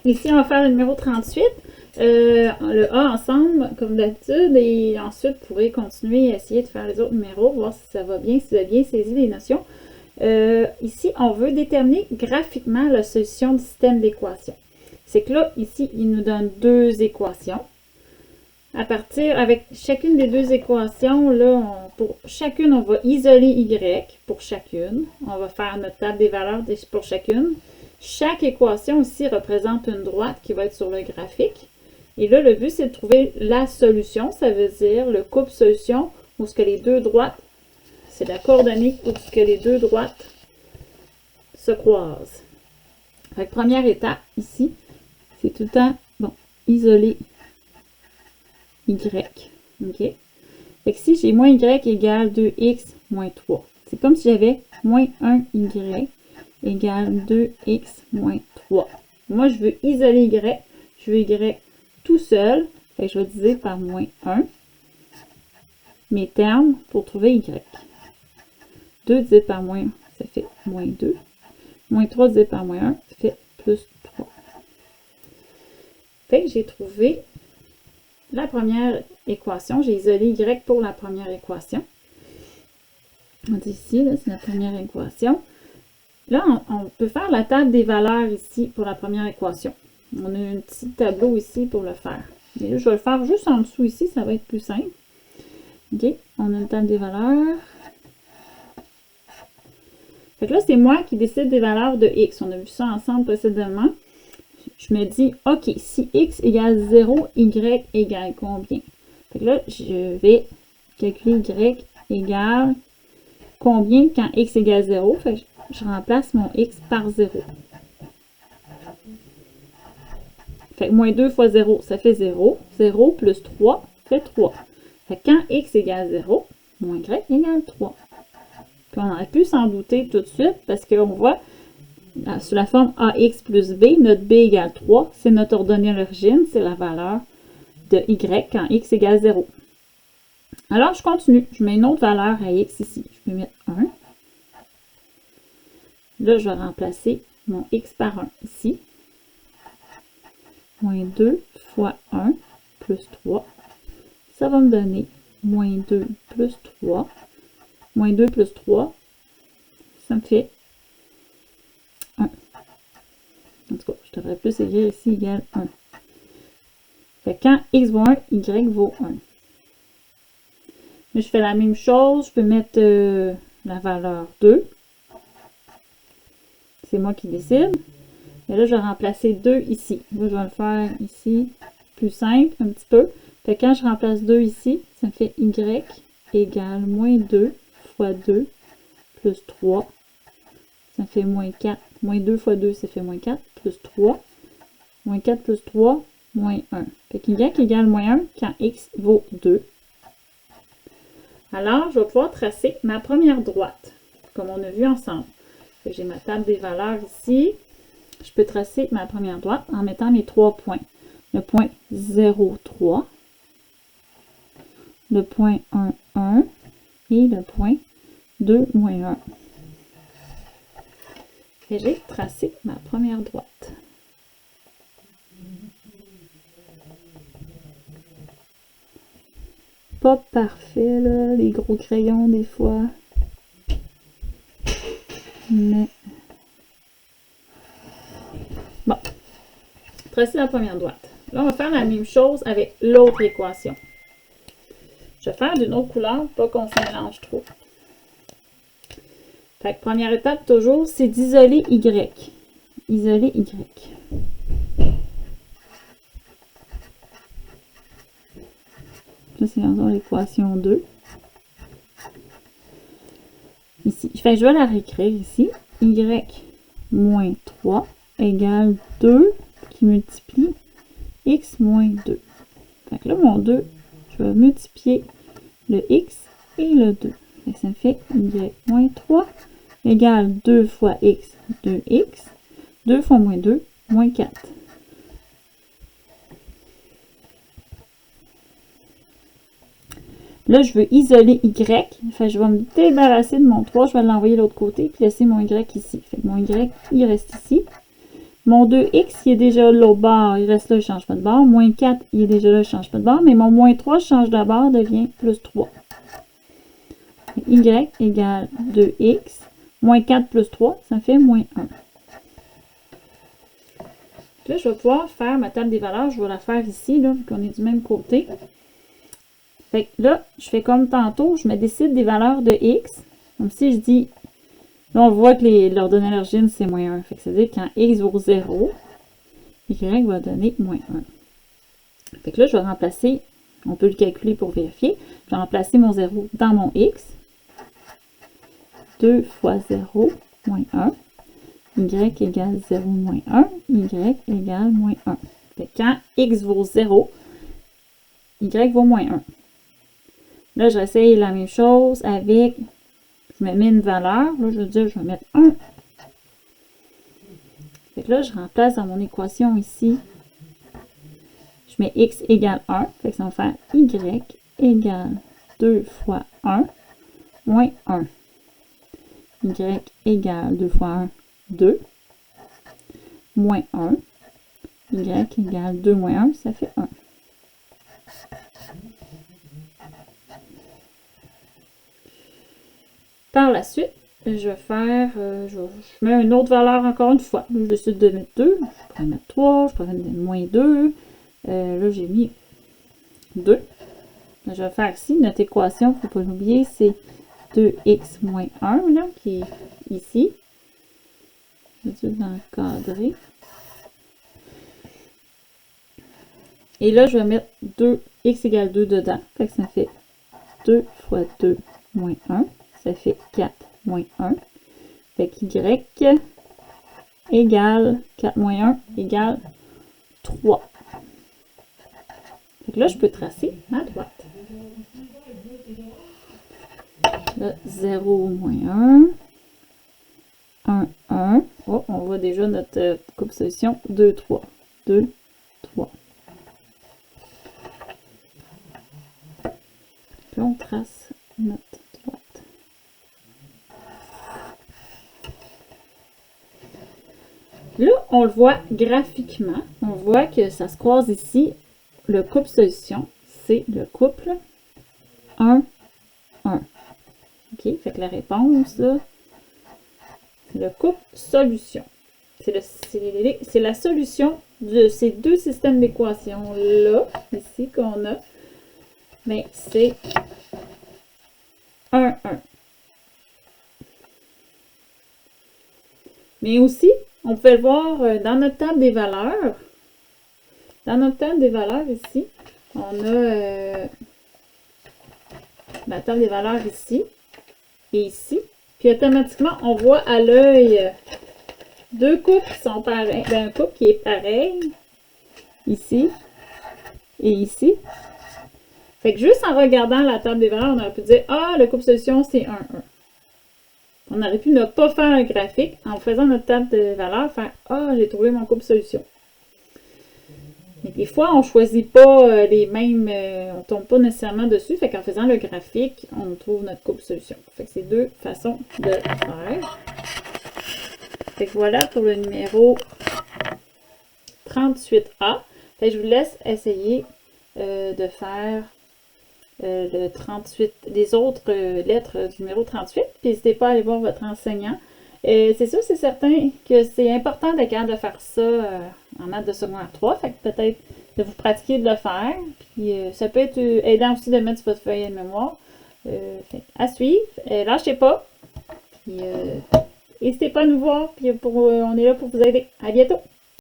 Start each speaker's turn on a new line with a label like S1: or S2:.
S1: Ici, on va faire le numéro 38. Le A ensemble, comme d'habitude, et ensuite, vous pourrez continuer à essayer de faire les autres numéros, voir si ça va bien, si vous avez bien saisi les notions. Ici, on veut déterminer graphiquement la solution du système d'équations. C'est que là, ici, il nous donne deux équations. À partir, avec chacune des deux équations, là, pour chacune, on va isoler Y pour chacune. On va faire notre table des valeurs pour chacune. Chaque équation ici représente une droite qui va être sur le graphique. Et là, le but, c'est de trouver la solution. Ça veut dire le couple solution où ce que les deux droites, c'est la coordonnée où ce que les deux droites se croisent. Fait que première étape ici, c'est tout le temps, bon, isoler Y. OK? Fait que si j'ai moins Y égale 2X moins 3, c'est comme si j'avais moins 1Y égale 2X moins 3. Moi, je veux isoler Y. Je veux Y tout seul. Fait que je vais diviser par moins 1 mes termes pour trouver Y. 2 divisé par moins 1, ça fait moins 2. Moins 3 divisé par moins 1, ça fait plus 3. Fait que j'ai trouvé la première équation. J'ai isolé Y pour la première équation. On dit ici, c'est la première équation. Là, on peut faire la table des valeurs ici pour la première équation. On a un petit tableau ici pour le faire. Mais là, je vais le faire juste en dessous ici, ça va être plus simple. OK, on a une table des valeurs. Fait que là, c'est moi qui décide des valeurs de X. On a vu ça ensemble précédemment. Je me dis, OK, si X égale 0, Y égale combien? Fait que là, je vais calculer Y égale combien quand X égale 0. Fait que je remplace mon X par 0. Fait que moins 2 fois 0, ça fait 0. 0 plus 3 fait 3. Fait que quand X égale 0, moins Y égale 3. Puis on aurait pu s'en douter tout de suite parce qu'on voit sous la forme AX plus B, notre B égale 3, c'est notre ordonnée à l'origine, c'est la valeur de Y quand X égale 0. Alors, je continue. Je mets une autre valeur à X ici. Je vais mettre 1. Là, je vais remplacer mon X par 1 ici. Moins 2 fois 1 plus 3. Ça va me donner moins 2 plus 3. Moins 2 plus 3, ça me fait 1. En tout cas, je devrais plus écrire ici égale 1. Fait que quand X vaut 1, Y vaut 1. Mais je fais la même chose. Je peux mettre la valeur 2. C'est moi qui décide. Et là, je vais remplacer 2 ici. Là, je vais le faire ici plus simple un petit peu. Fait que quand je remplace 2 ici, ça me fait Y égale moins 2 fois 2 plus 3. Ça fait moins 4. Moins 2 fois 2, ça fait moins 4 plus 3. Moins 4 plus 3, moins 1. Fait que Y égale moins 1 quand X vaut 2. Alors, je vais pouvoir tracer ma première droite, comme on a vu ensemble. J'ai ma table des valeurs ici. Je peux tracer ma première droite en mettant mes 3 points. Le point 0, 3. Le point 1, 1. Et le point 2, moins 1. Et j'ai tracé ma première droite. Pas parfait, là, les gros crayons, des fois. Mais... bon. Tracer la première droite. Là, on va faire la même chose avec l'autre équation. Je vais faire d'une autre couleur, pas qu'on se mélange trop. Fait que première étape, toujours, c'est d'isoler Y. Isoler Y. Là, c'est dans l'équation 2. Ici. Fait que je vais la réécrire ici. Y moins 3 égale 2 qui multiplie X moins 2. Fait que là, mon 2, je vais multiplier le X et le 2. Fait que ça me fait Y moins 3 égale 2 fois X, 2X. 2 fois moins 2, moins 4. Là, je veux isoler Y. Fait que je vais me débarrasser de mon 3. Je vais l'envoyer de l'autre côté puis laisser mon Y ici. Fait que mon Y, il reste ici. Mon 2x, il est déjà là au bord, il reste là, il ne change pas de bord. Moins 4, il est déjà là, il ne change pas de bord. Mais mon moins 3 change de bord, devient plus 3. Y égale 2x. Moins 4 plus 3, ça fait moins 1. Là, je vais pouvoir faire ma table des valeurs. Je vais la faire ici, là, vu qu'on est du même côté. Fait que là, je fais comme tantôt, je me décide des valeurs de x. Comme si je dis, là, on voit que l'ordonnée à l'origine, c'est moins 1. Fait que ça veut dire que quand x vaut 0, y va donner moins 1. Fait que là, je vais remplacer, on peut le calculer pour vérifier. Je vais remplacer mon 0 dans mon x. 2 fois 0, moins 1. Y égale 0 moins 1. Y égale moins 1. Fait que quand x vaut 0, y vaut moins 1. Là, j'essaye la même chose avec, je me mets une valeur. Là, je veux dire, je vais mettre 1. Fait que là, je remplace dans mon équation ici. Je mets x égale 1. Fait que ça va faire y égale 2 fois 1 moins 1. Y égale 2 fois 1, 2. Moins 1. Y égale 2 moins 1, ça fait 1. Par la suite, je vais faire, je mets une autre valeur encore une fois. Là, je décide de mettre 2. Je pourrais mettre 3, je pourrais mettre moins 2. Là, j'ai mis 2. Là, je vais faire ici notre équation, il ne faut pas l'oublier, c'est 2x moins 1, là, qui est ici. Je vais l'encadrer. Et là, je vais mettre 2x égale 2 dedans. Fait que ça fait 2 fois 2 moins 1. Ça fait 4 moins 1. Fait que y égale 4 moins 1 égale 3. Fait que là, je peux tracer à droite. Là, 0 moins 1. 1, 1. Oh, on voit déjà notre coupe solution. 2, 3. 2, 3. Puis on trace notre droite. Là, on le voit graphiquement. On voit que ça se croise ici. Le couple solution, c'est le couple 1, 1. OK? Fait que la réponse, là, c'est le couple solution. C'est la solution de ces deux systèmes d'équations-là, ici, qu'on a. Mais c'est 1, 1. Mais aussi, on peut le voir dans notre table des valeurs. Dans notre table des valeurs ici, on a la table des valeurs ici et ici. Puis automatiquement, on voit à l'œil deux couples qui sont pareils. Un couple qui est pareil ici et ici. Fait que juste en regardant la table des valeurs, on aurait pu dire « Ah, le couple solution, c'est 1, 1 ». On aurait pu ne pas faire un graphique en faisant notre table de valeurs, faire « Ah, j'ai trouvé mon couple solution ». Mais des fois, on ne choisit pas les mêmes, on ne tombe pas nécessairement dessus. Fait qu'en faisant le graphique, on trouve notre couple solution. Fait que c'est deux façons de faire. Fait que voilà pour le numéro 38A. Fait que je vous laisse essayer de faire le 38, les autres lettres du numéro 38. N'hésitez pas à aller voir votre enseignant. C'est sûr, c'est certain que c'est important d'être capable de faire ça en maths de secondaire 3. Fait que peut-être de vous pratiquer de le faire. Puis ça peut être aidant aussi de mettre sur votre feuille de mémoire. À suivre. Lâchez pas. Puis n'hésitez pas à nous voir. Puis on est là pour vous aider. À bientôt!